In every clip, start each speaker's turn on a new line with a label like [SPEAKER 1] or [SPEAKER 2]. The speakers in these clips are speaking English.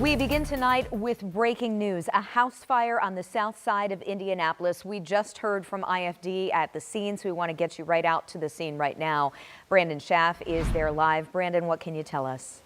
[SPEAKER 1] We begin tonight with breaking news. A house fire on the south side of Indianapolis. We just heard from IFD at the scene, so we want to get you right out to the scene right now. Brandon Schaff is there live. Brandon, what can you tell us?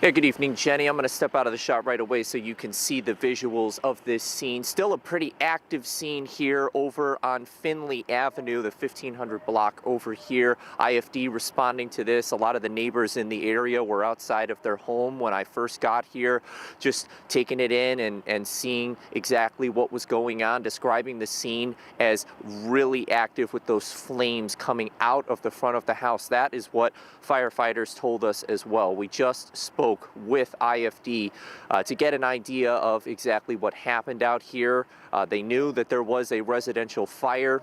[SPEAKER 2] Yeah, good evening, Jenny. I'm going to step out of the shot right away so you can see the visuals of this scene. Still a pretty active scene here over on Finley Avenue, the 1500 block over here. IFD responding to this. A lot of the neighbors in the area were outside of their home when I first got here, just taking it in and seeing exactly what was going on, describing the scene as really active with those flames coming out of the front of the house. That is what firefighters told us as well. We just spoke with IFD to get an idea of exactly what happened out here. They knew that there was a residential fire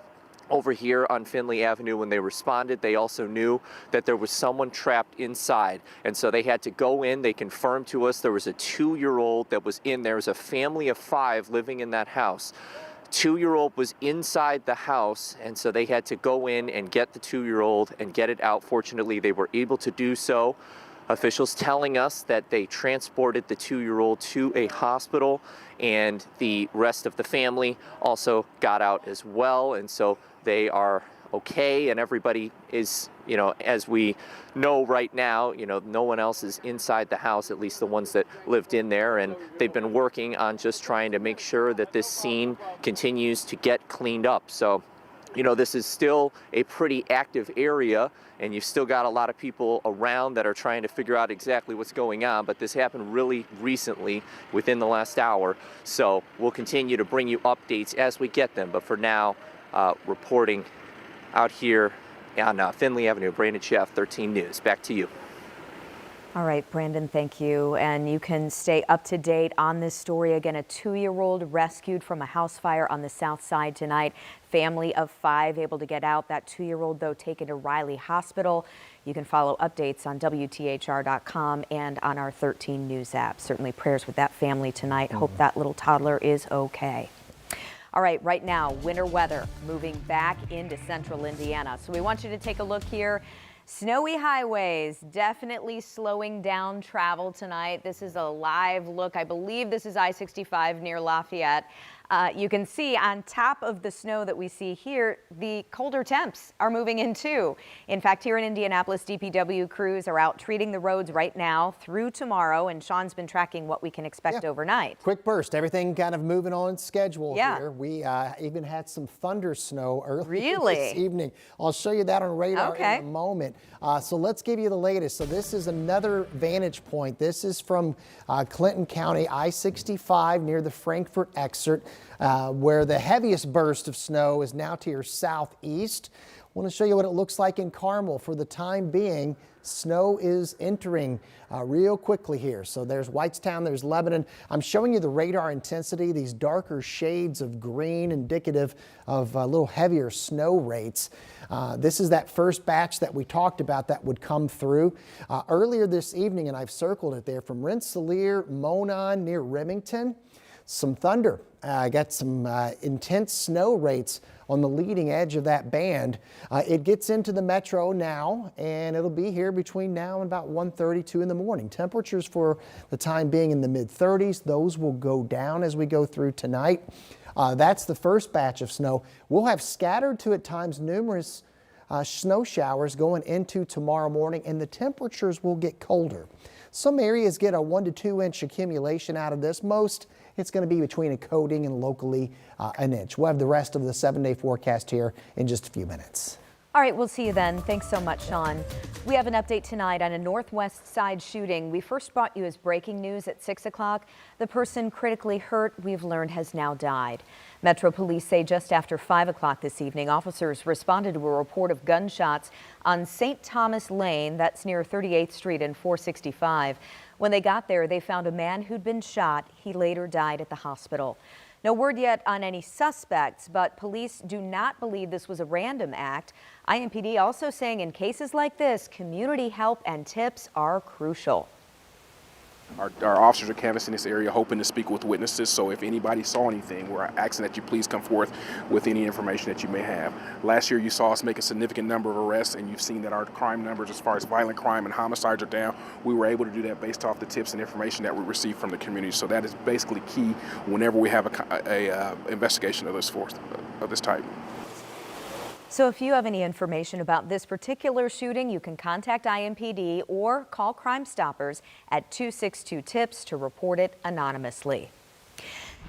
[SPEAKER 2] over here on Finley Avenue when they responded. They also knew that there was someone trapped inside, and so they had to go in. They confirmed to us there was a 2-year-old that was in there. There was a family of 5 living in that house. 2-year-old was inside the house, and so they had to go in and get the 2-year-old and get it out. Fortunately, they were able to do so. Officials telling us that they transported the 2-year-old to a hospital, and the rest of the family also got out as well, and so they are okay, and everybody is, as we know right now, no one else is inside the house, at least the ones that lived in there, and they've been working on just trying to make sure that this scene continues to get cleaned up. So, this is still a pretty active area, and you've still got a lot of people around that are trying to figure out exactly what's going on, but this happened really recently within the last hour. So we'll continue to bring you updates as we get them. But for now, reporting out here on Finley Avenue, Brandon Schaff, 13 News. Back to you.
[SPEAKER 1] All right, Brandon, thank you. And you can stay up to date on this story. Again, a 2-year-old rescued from a house fire on the south side tonight. Family of 5 able to get out. That 2-year-old, though, taken to Riley Hospital. You can follow updates on WTHR.com and on our 13 News app. Certainly prayers with that family tonight. Hope that little toddler is okay. All right, right now, winter weather moving back into central Indiana. So we want you to take a look here. Snowy highways definitely slowing down travel tonight. This is a live look. I believe this is I-65 near Lafayette. You can see on top of the snow that we see here, the colder temps are moving in too. In fact, here in Indianapolis, DPW crews are out treating the roads right now through tomorrow, and Sean's been tracking what we can expect overnight.
[SPEAKER 3] Quick burst, everything kind of moving on schedule here. We even had some thunder snow early this evening. I'll show you that on radar in a moment. So let's give you the latest. So this is another vantage point. This is from Clinton County, I-65 near the Frankfort exit, where the heaviest burst of snow is now to your southeast. I want to show you what it looks like in Carmel. For the time being, snow is entering real quickly here. So there's Whitestown, there's Lebanon. I'm showing you the radar intensity, these darker shades of green indicative of a little heavier snow rates. This is that first batch that we talked about that would come through earlier this evening, and I've circled it there from Rensselaer, Monon near Remington. Some thunder. I got some intense snow rates on the leading edge of that band. It gets into the metro now, and it'll be here between now and about 1:32 in the morning. Temperatures for the time being in the mid-30s. Those will go down as we go through tonight. That's the first batch of snow. We'll have scattered to at times numerous snow showers going into tomorrow morning, and the temperatures will get colder. Some areas get a 1 to 2 inch accumulation out of this. Most, it's going to be between a coating and locally an inch. We'll have the rest of the 7-day forecast here in just a few minutes.
[SPEAKER 1] All right, we'll see you then. Thanks so much, Sean. We have an update tonight on a Northwest Side shooting. We first brought you as breaking news at 6 o'clock. The person critically hurt, we've learned, has now died. Metro Police say just after 5 o'clock this evening, officers responded to a report of gunshots on St. Thomas Lane, that's near 38th Street and 465. When they got there, they found a man who'd been shot. He later died at the hospital. No word yet on any suspects, but police do not believe this was a random act. IMPD also saying in cases like this, community help and tips are crucial.
[SPEAKER 4] Our officers are canvassing this area, hoping to speak with witnesses. So if anybody saw anything, we're asking that you please come forth with any information that you may have. Last year, you saw us make a significant number of arrests, and you've seen that our crime numbers as far as violent crime and homicides are down. We were able to do that based off the tips and information that we received from the community. So that is basically key whenever we have a investigation of this type.
[SPEAKER 1] So if you have any information about this particular shooting, you can contact IMPD or call Crime Stoppers at 262-TIPS to report it anonymously.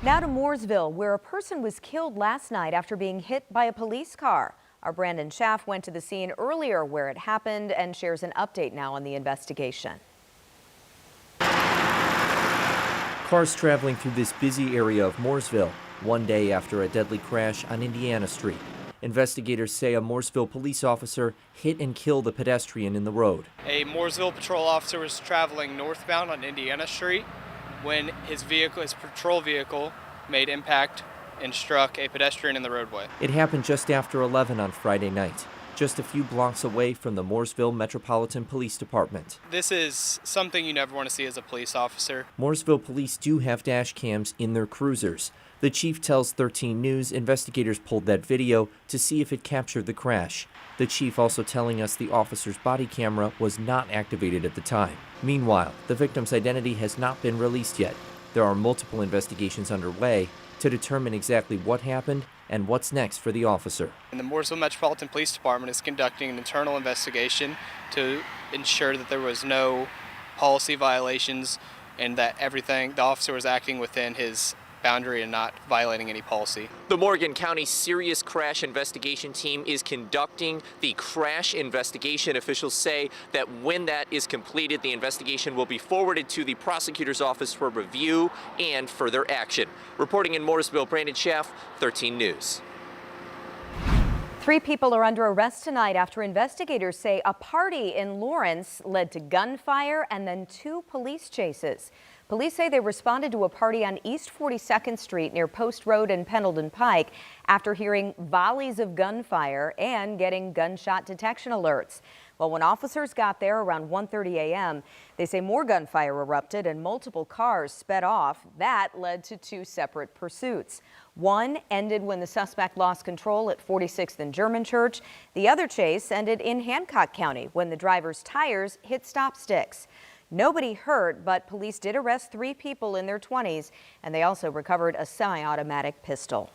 [SPEAKER 1] Now to Mooresville, where a person was killed last night after being hit by a police car. Our Brandon Schaff went to the scene earlier where it happened and shares an update now on the investigation.
[SPEAKER 5] Cars traveling through this busy area of Mooresville, one day after a deadly crash on Indiana Street. Investigators say a Mooresville police officer hit and killed a pedestrian in the road.
[SPEAKER 6] A Mooresville patrol officer was traveling northbound on Indiana Street when his patrol vehicle, made impact and struck a pedestrian in the roadway.
[SPEAKER 5] It happened just after 11 on Friday night, just a few blocks away from the Mooresville Metropolitan Police Department.
[SPEAKER 6] This is something you never want to see as a police officer.
[SPEAKER 5] Mooresville police do have dash cams in their cruisers. The chief tells 13 News investigators pulled that video to see if it captured the crash. The chief also telling us the officer's body camera was not activated at the time. Meanwhile, the victim's identity has not been released yet. There are multiple investigations underway to determine exactly what happened and what's next for the officer.
[SPEAKER 6] And the Mooresville Metropolitan Police Department is conducting an internal investigation to ensure that there was no policy violations and that the officer was acting within his boundary and not violating any policy.
[SPEAKER 2] The Morgan County Serious Crash Investigation Team is conducting the crash investigation. Officials say that when that is completed, the investigation will be forwarded to the prosecutor's office for review and further action. Reporting in Mooresville, Brandon Schaff, 13 News.
[SPEAKER 1] 3 people are under arrest tonight after investigators say a party in Lawrence led to gunfire and then 2 police chases. Police say they responded to a party on East 42nd Street near Post Road and Pendleton Pike after hearing volleys of gunfire and getting gunshot detection alerts. Well, when officers got there around 1:30 a.m., they say more gunfire erupted and multiple cars sped off. That led to 2 separate pursuits. One ended when the suspect lost control at 46th and German Church. The other chase ended in Hancock County when the driver's tires hit stop sticks. Nobody hurt, but police did arrest 3 people in their 20s, and they also recovered a semi-automatic pistol.